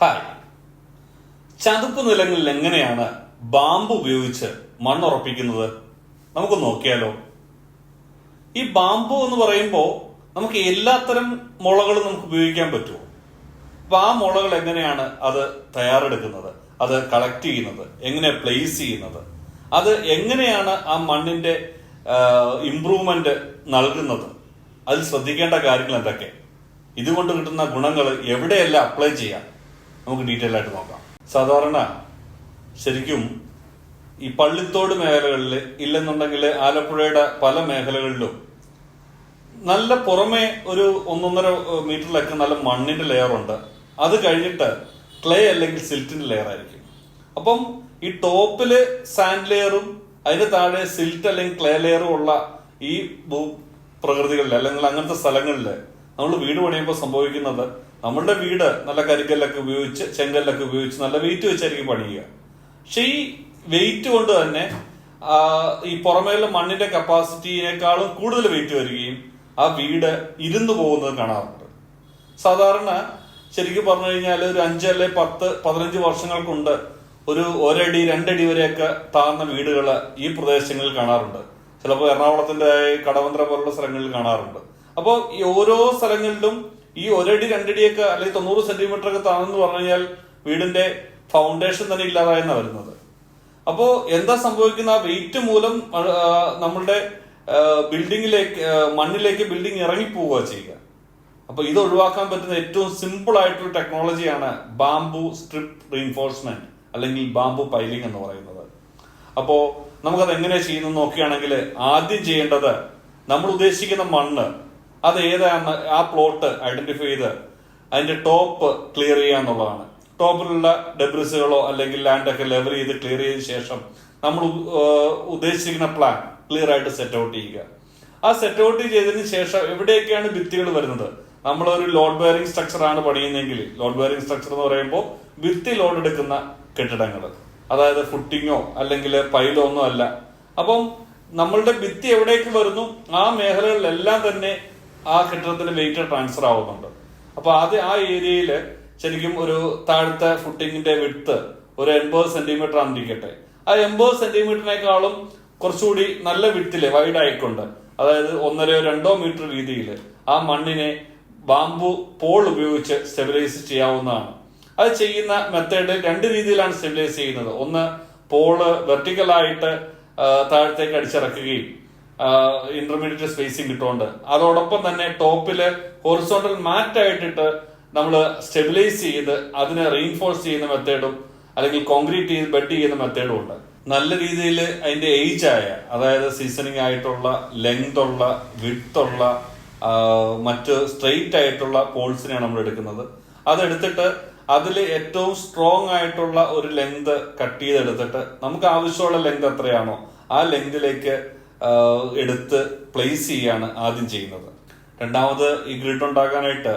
Hi. ചതുപ്പ് നിലങ്ങളിൽ എങ്ങനെയാണ് bamboo ഉപയോഗിച്ച് മണ്ണുറപ്പിക്കുന്നത് നമുക്ക് നോക്കിയാലോ. ഈ ബാമ്പു എന്ന് പറയുമ്പോൾ നമുക്ക് എല്ലാത്തരം മുളകളും നമുക്ക് ഉപയോഗിക്കാൻ പറ്റുമോ? അപ്പൊ ആ മുളകൾ എങ്ങനെയാണ് അത് തയ്യാറെടുക്കുന്നത്, അത് കളക്ട് ചെയ്യുന്നത്, എങ്ങനെ പ്ലേസ് ചെയ്യുന്നത്, അത് എങ്ങനെയാണ് ആ മണ്ണിന്റെ ഇംപ്രൂവ്മെന്റ് നൽകുന്നത്, അതിൽ ശ്രദ്ധിക്കേണ്ട കാര്യങ്ങൾ എന്തൊക്കെ, ഇതുകൊണ്ട് കിട്ടുന്ന ഗുണങ്ങൾ എവിടെയെല്ലാം അപ്ലൈ ചെയ്യാം, നമുക്ക് ഡീറ്റെയിൽ ആയിട്ട് നോക്കാം. സാധാരണ ശരിക്കും ഈ പള്ളിത്തോട് മേഖലകളിൽ ഇല്ലെന്നുണ്ടെങ്കിൽ ആലപ്പുഴയുടെ പല മേഖലകളിലും നല്ല പുറമെ ഒരു 1.5 മീറ്ററിലൊക്കെ നല്ല മണ്ണിന്റെ ലെയർ ഉണ്ട്. അത് കഴിഞ്ഞിട്ട് ക്ലേ അല്ലെങ്കിൽ സിൽറ്റിന്റെ ലെയർ ആയിരിക്കും. അപ്പം ഈ ടോപ്പില് സാൻഡ് ലെയറും അതിന്റെ താഴെ സിൽറ്റ് അല്ലെങ്കിൽ ക്ലേ ലെയറും ഉള്ള ഈ പ്രകൃതികളിൽ അല്ലെങ്കിൽ അങ്ങനത്തെ സ്ഥലങ്ങളിൽ നമ്മൾ വീട് പണിയുമ്പോൾ സംഭവിക്കുന്നത്, നമ്മളുടെ വീട് നല്ല കരിക്കല്ലൊക്കെ ഉപയോഗിച്ച് ചെങ്കല്ലൊക്കെ ഉപയോഗിച്ച് നല്ല വെയിറ്റ് വെച്ചായിരിക്കും പണിയുക. പക്ഷെ ഈ വെയിറ്റ് കൊണ്ട് തന്നെ ഈ പുറമേലുള്ള മണ്ണിന്റെ കപ്പാസിറ്റിയേക്കാളും കൂടുതൽ വെയിറ്റ് വരികയും ആ വീട് ഇരുന്നു പോകുന്നത് കാണാറുണ്ട്. സാധാരണ ശരിക്കും പറഞ്ഞു കഴിഞ്ഞാൽ ഒരു 5 അല്ലെ 10, 15 വർഷങ്ങൾക്കുണ്ട് ഒരു 1 അടി 2 അടി വരെയൊക്കെ താഴ്ന്ന വീടുകൾ ഈ പ്രദേശങ്ങളിൽ കാണാറുണ്ട്. ചിലപ്പോൾ എറണാകുളത്തിന്റെ കടവന്ത്ര പോലുള്ള സ്ഥലങ്ങളിൽ കാണാറുണ്ട്. അപ്പോൾ ഈ ഓരോ സ്ഥലങ്ങളിലും ഈ 1 അടി 2 അടിയൊക്കെ അല്ലെങ്കിൽ 90 സെന്റിമീറ്റർ ഒക്കെ താഴ്ന്നു പറഞ്ഞു കഴിഞ്ഞാൽ വീടിന്റെ ഫൗണ്ടേഷൻ തന്നെ ഇല്ലാതായെന്ന വരുന്നത്. അപ്പോ എന്താ സംഭവിക്കുന്ന, ആ വെയിറ്റ് മൂലം നമ്മളുടെ മണ്ണിലേക്ക് ബിൽഡിംഗ് ഇറങ്ങിപ്പോവുക ചെയ്യുക. അപ്പൊ ഇത് ഒഴിവാക്കാൻ പറ്റുന്ന ഏറ്റവും സിമ്പിൾ ആയിട്ടുള്ള ടെക്നോളജിയാണ് ബാംബു സ്ട്രിപ്പ് റീഇൻഫോഴ്സ്മെന്റ് അല്ലെങ്കിൽ ബാംബു പൈലിംഗ് എന്ന് പറയുന്നത്. അപ്പോ നമുക്കത് എങ്ങനെ ചെയ്യുന്നു നോക്കുകയാണെങ്കിൽ, ആദ്യം ചെയ്യേണ്ടത് നമ്മൾ ഉദ്ദേശിക്കുന്ന മണ്ണ് അത് ഏതാണ്, ആ പ്ലോട്ട് ഐഡന്റിഫൈ ചെയ്ത് അതിന്റെ ടോപ്പ് ക്ലിയർ ചെയ്യുക എന്നുള്ളതാണ്. ടോപ്പിലുള്ള ഡെബ്രിസുകളോ അല്ലെങ്കിൽ ലാൻഡൊക്കെ ലെവൽ ചെയ്ത് ക്ലിയർ ചെയ്ത ശേഷം നമ്മൾ ഉദ്ദേശിക്കുന്ന പ്ലാൻ ക്ലിയർ ആയിട്ട് സെറ്റ് ഔട്ട് ചെയ്യുക. ആ സെറ്റ് ഔട്ട് ചെയ്തതിന് ശേഷം എവിടെയൊക്കെയാണ് ഭിത്തികൾ വരുന്നത്, നമ്മളൊരു ലോഡ് ബെയറിംഗ് സ്ട്രക്ചർ ആണ് പണിയുന്നതെങ്കിൽ, ലോഡ് ബെയറിംഗ് സ്ട്രക്ചർ എന്ന് പറയുമ്പോൾ ഭിത്തി ലോഡ് എടുക്കുന്ന കെട്ടിടങ്ങൾ, അതായത് ഫുട്ടിങ്ങോ അല്ലെങ്കിൽ പൈലോ ഒന്നും അല്ല. അപ്പം നമ്മളുടെ ഭിത്തി എവിടേക്ക് വരുന്നു ആ മേഖലകളിലെല്ലാം തന്നെ ആ കെട്ടിടത്തിന്റെ വെയിറ്റ് ട്രാൻസ്ഫർ ആവുന്നുണ്ട്. അപ്പൊ ആദ്യം ആ ഏരിയയിൽ ശരിക്കും ഒരു താഴത്തെ ഫുട്ടിങ്ങിന്റെ വിഡ്ത്ത് ഒരു 80 സെന്റിമീറ്റർ ആയിരിക്കട്ടെ. ആ 80 സെന്റിമീറ്ററിനേക്കാളും കുറച്ചുകൂടി നല്ല വിഡ്ത്തില് വൈഡ് ആയിക്കൊണ്ട്, അതായത് 1.5-2 മീറ്റർ വീതിയിൽ ആ മണ്ണിനെ ബാംബു പോൾ ഉപയോഗിച്ച് സ്റ്റെബിലൈസ് ചെയ്യാവുന്നതാണ്. അത് ചെയ്യുന്ന മെത്തേഡ് 2 രീതിയിലാണ് സ്റ്റെബിലൈസ് ചെയ്യുന്നത്. ഒന്ന്, പോള് വെർട്ടിക്കലായിട്ട് താഴത്തേക്ക് അടിച്ചിറക്കുകയും ഇന്റർമീഡിയറ്റ് സ്പേസിംഗ് ഇട്ടുകൊണ്ട്, അതോടൊപ്പം തന്നെ ടോപ്പില് ഹൊറിസോണ്ടൽ മാറ്റ് ആയിട്ടിട്ട് നമ്മൾ സ്റ്റെബിലൈസ് ചെയ്ത് അതിനെ റീഇൻഫോഴ്സ് ചെയ്യുന്ന മെത്തേഡും അല്ലെങ്കിൽ കോൺക്രീറ്റ് ചെയ്ത് ബെഡ് ചെയ്യുന്ന മെത്തേഡും ഉണ്ട്. നല്ല രീതിയിൽ അതിന്റെ ഏജ് ആയ, അതായത് സീസണിങ് ആയിട്ടുള്ള, ലെങ്ത് ഉള്ള, വിഡ്ത്ത് ഉള്ള, മറ്റ് സ്ട്രെയിറ്റ് ആയിട്ടുള്ള പോൾസിനെയാണ് നമ്മൾ എടുക്കുന്നത്. അതെടുത്തിട്ട് അതിൽ ഏറ്റവും സ്ട്രോങ് ആയിട്ടുള്ള ഒരു ലെങ്ത് കട്ട് ചെയ്തെടുത്തിട്ട് നമുക്ക് ആവശ്യമുള്ള ലെങ്ത് എത്രയാണോ ആ ലെങ്തിലേക്ക് എടുത്ത് പ്ലേസ് ചെയ്യാണ് ആദ്യം ചെയ്യുന്നത്. രണ്ടാമത് ഈ ഗ്രിഡ് ഉണ്ടാക്കാനായിട്ട്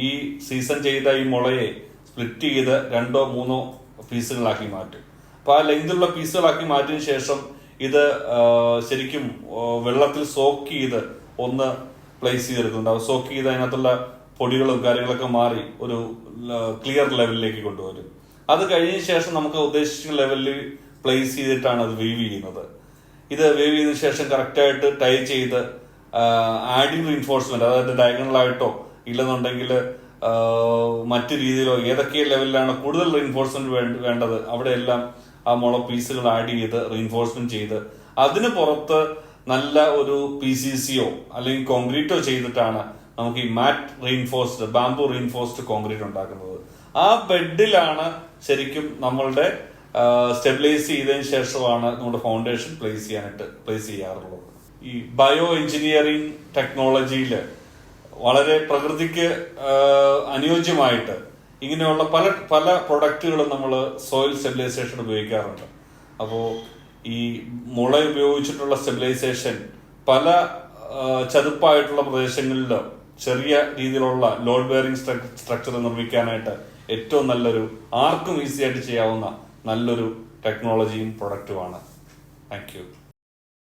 ഈ സീസൺ ചെയ്ത ഈ മുളയെ സ്പ്ലിറ്റ് ചെയ്ത് 2-3 പീസുകളാക്കി മാറ്റും. അപ്പൊ ആ ലെങ്തിലുള്ള പീസുകളാക്കി മാറ്റിയതിനു ശേഷം ഇത് ശരിക്കും വെള്ളത്തിൽ സോക്ക് ചെയ്ത് ഒന്ന് പ്ലേസ് ചെയ്തെടുക്കുന്നുണ്ട്. സോക്ക് ചെയ്ത് അതിനകത്തുള്ള പൊടികളും കാര്യങ്ങളൊക്കെ മാറി ഒരു ക്ലിയർ ലെവലിലേക്ക് കൊണ്ടുവരും. അത് കഴിഞ്ഞ ശേഷം നമുക്ക് ഉദ്ദേശിച്ച ലെവലിൽ പ്ലേസ് ചെയ്തിട്ടാണ് അത് വേവ് ചെയ്യുന്നത്. ഇത് വേവ് ചെയ്തതിനു ശേഷം കറക്റ്റായിട്ട് ടൈ ചെയ്ത് ആഡിങ് റീഇൻഫോഴ്സ്മെന്റ്, അതായത് ഡയഗണൽ ആയിട്ടോ ഇല്ലെന്നുണ്ടെങ്കിൽ മറ്റു രീതിയിലോ ഏതൊക്കെ ലെവലിലാണ് കൂടുതൽ റീഇൻഫോഴ്സ്മെന്റ് വേണ്ടത് അവിടെയെല്ലാം ആ മുള പീസുകൾ ആഡ് ചെയ്ത് റീഇൻഫോഴ്സ്മെന്റ് ചെയ്ത് അതിന് പുറത്ത് നല്ല ഒരു PCCയോ അല്ലെങ്കിൽ കോൺക്രീറ്റോ ചെയ്തിട്ടാണ് നമുക്ക് ഈ മാറ്റ് റീഇൻഫോഴ്സ്ഡ് ബാംബു റീഇൻഫോഴ്സ്ഡ് കോൺക്രീറ്റ് ഉണ്ടാക്കുന്നത്. ആ ബെഡിലാണ് ശരിക്കും നമ്മളുടെ സ്റ്റെബിലൈസ് ചെയ്തതിനു ശേഷമാണ് നമ്മുടെ ഫൗണ്ടേഷൻ പ്ലേസ് ചെയ്യാറുള്ളത്. ഈ ബയോ എഞ്ചിനീയറിംഗ് ടെക്നോളജിയിൽ വളരെ പ്രകൃതിക്ക് അനുയോജ്യമായിട്ട് ഇങ്ങനെയുള്ള പല പ്രൊഡക്റ്റുകളും നമ്മൾ സോയിൽ സ്റ്റെബിലൈസേഷൻ ഉപയോഗിക്കാറുണ്ട്. അപ്പോൾ ഈ മുള ഉപയോഗിച്ചിട്ടുള്ള സ്റ്റെബിലൈസേഷൻ പല ചതുപ്പായിട്ടുള്ള പ്രദേശങ്ങളിൽ ചെറിയ രീതിയിലുള്ള ലോഡ് ബെയറിംഗ് സ്ട്രക്ചർ നിർമ്മിക്കാനായിട്ട് ഏറ്റവും നല്ലൊരു, ആർക്കും ഈസി ആയിട്ട് ചെയ്യാവുന്ന നല്ലൊരു ടെക്നോളജിയും പ്രൊഡക്റ്റുമാണ്. Thank you.